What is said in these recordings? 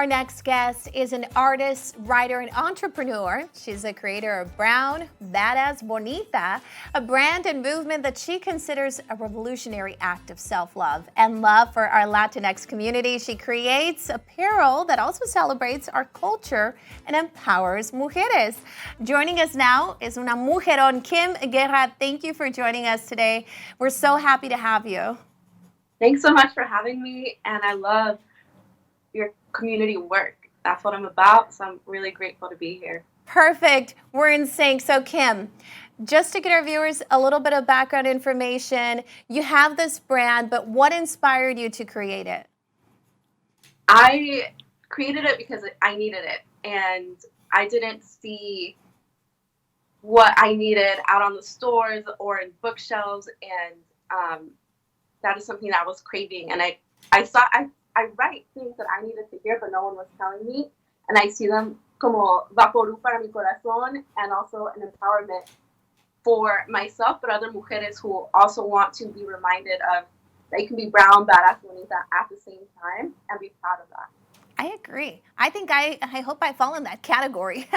Our next guest is an artist, writer, and entrepreneur. She's the creator of Brown, Badass Bonita, a brand and movement that she considers a revolutionary act of self-love and love for our Latinx community. She creates apparel that also celebrates our culture and empowers mujeres. Joining us now is una mujerón, Kim Guerra. Thank you for joining us today. We're so happy to have you. Thanks so much for having me, and I love your community work. That's what I'm about, so I'm really grateful to be here. Perfect. We're in sync. So Kim, just to get our viewers a little bit of background information, you have this brand, but what inspired you to create it? I created it because I needed it, and I didn't see what I needed out on the stores or in bookshelves, and that is something that I was craving. And I write things that I needed to hear, but no one was telling me, and I see them como vaporú para mi corazón, and also an empowerment for myself, but other mujeres who also want to be reminded of that you can be brown, badass, bonita at the same time and be proud of that. I agree. I think I hope I fall in that category.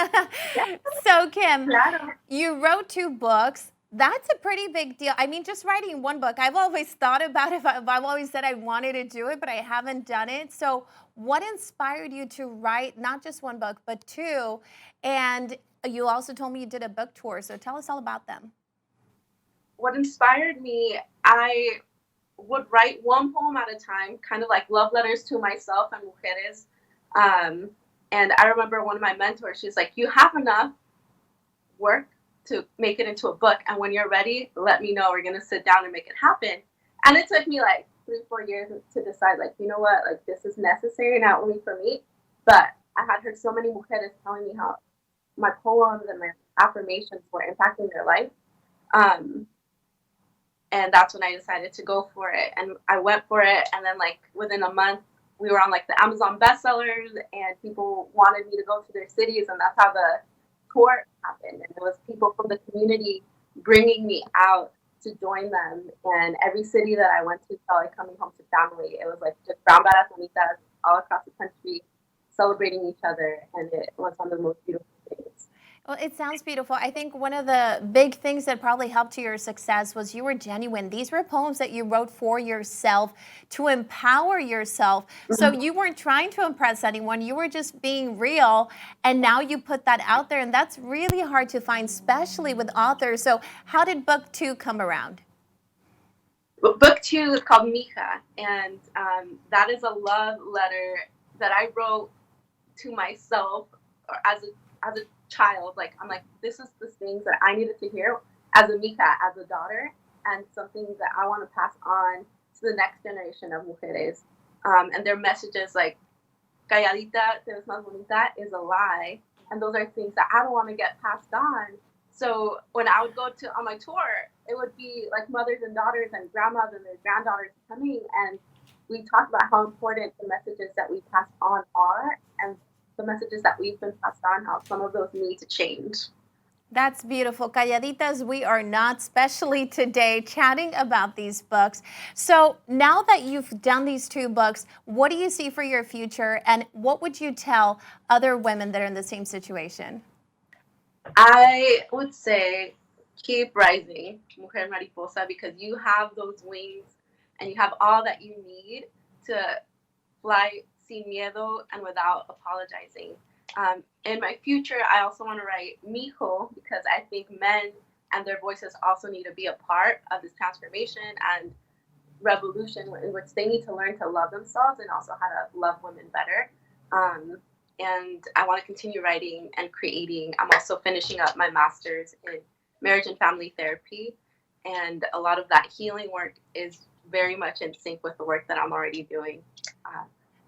Yeah. So Kim, Claro. you wrote 2 books. That's a pretty big deal. I mean, just writing one book, I've always thought about it. I've always said I wanted to do it, but I haven't done it. So what inspired you to write not just one book, but 2? And you also told me you did a book tour. So tell us all about them. What inspired me, I would write one poem at a time, kind of like love letters to myself and mujeres. And I remember one of my mentors, she's like, you have enough work to make it into a book, and when you're ready, let me know. We're gonna sit down and make it happen. And it took me like 3-4 years to decide, like, you know what, like, this is necessary, not only for me, but I had heard so many mujeres telling me how my poems and my affirmations were impacting their life. And that's when I decided to go for it, and I went for it. And then, like, within a month, we were on like the Amazon bestsellers, and people wanted me to go to their cities, and that's how the tour happened. And it was people from the community bringing me out to join them. And every city that I went to felt like coming home to family. It was like just brown badass bonitas all across the country celebrating each other, and it was one of the most beautiful things. Well, it sounds beautiful. I think one of the big things that probably helped to your success was you were genuine. These were poems that you wrote for yourself to empower yourself. So you weren't trying to impress anyone. You were just being real. And now you put that out there. And that's really hard to find, especially with authors. So how did book 2 come around? Well, book 2 is called Mija. And that is a love letter that I wrote to myself as a child. Like, I'm like, this is the things that I needed to hear as a mija, as a daughter, and something that I want to pass on to the next generation of mujeres. And their messages like calladita te ves más bonita is a lie, and those are things that I don't want to get passed on. So when I would go on my tour, it would be like mothers and daughters and grandmas and their granddaughters coming, and we talked about how important the messages that we pass on are, and the messages that we've been passed on, how some of those need to change. That's beautiful. Calladitas, we are not, especially today, chatting about these books. So now that you've done these 2 books, what do you see for your future, and what would you tell other women that are in the same situation? I would say keep rising, Mujer Mariposa, because you have those wings and you have all that you need to fly sin miedo and without apologizing. In my future, I also want to write mijo, because I think men and their voices also need to be a part of this transformation and revolution, in which they need to learn to love themselves and also how to love women better. And I want to continue writing and creating. I'm also finishing up my master's in marriage and family therapy, and a lot of that healing work is very much in sync with the work that I'm already doing.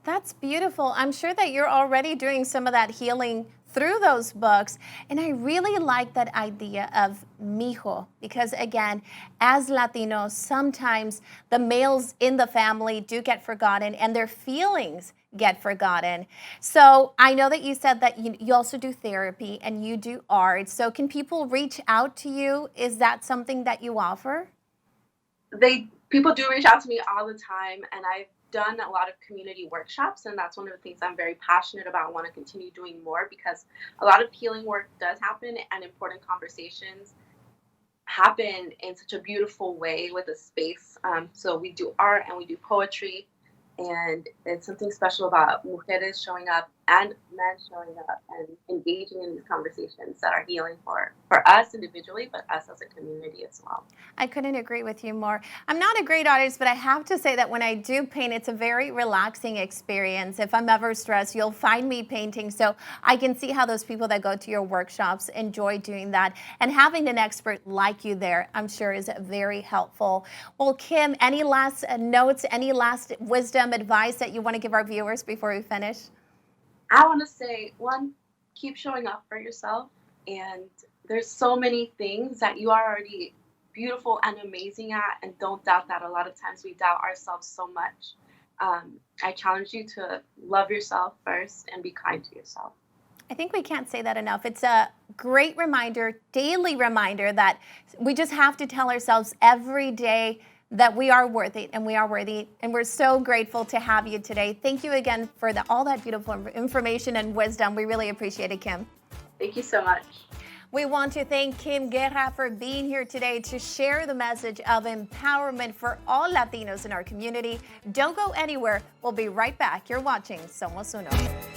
That's beautiful. I'm sure that you're already doing some of that healing through those books. And I really like that idea of mijo, because again, as Latinos, sometimes the males in the family do get forgotten and their feelings get forgotten. So I know that you said that you also do therapy and you do art. So can people reach out to you? Is that something that you offer? People do reach out to me all the time, and I've done a lot of community workshops, and that's one of the things I'm very passionate about. I want to continue doing more because a lot of healing work does happen, and important conversations happen in such a beautiful way with a space. So we do art and we do poetry, and it's something special about mujeres showing up and men showing up and engaging in these conversations that are healing for us individually, but us as a community as well. I couldn't agree with you more. I'm not a great artist, but I have to say that when I do paint, it's a very relaxing experience. If I'm ever stressed, you'll find me painting. So I can see how those people that go to your workshops enjoy doing that. And having an expert like you there, I'm sure, is very helpful. Well, Kim, any last notes, any last wisdom, advice that you want to give our viewers before we finish? I want to say, one, keep showing up for yourself. And there's so many things that you are already beautiful and amazing at, and don't doubt that. A lot of times we doubt ourselves so much. I challenge you to love yourself first and be kind to yourself. I think we can't say that enough. It's a great reminder, daily reminder, that we just have to tell ourselves every day that we are worthy and we are worthy. And we're so grateful to have you today. Thank you again for all that beautiful information and wisdom. We really appreciate it, Kim. Thank you so much. We want to thank Kim Guerra for being here today to share the message of empowerment for all Latinos in our community. Don't go anywhere. We'll be right back. You're watching Somos Uno.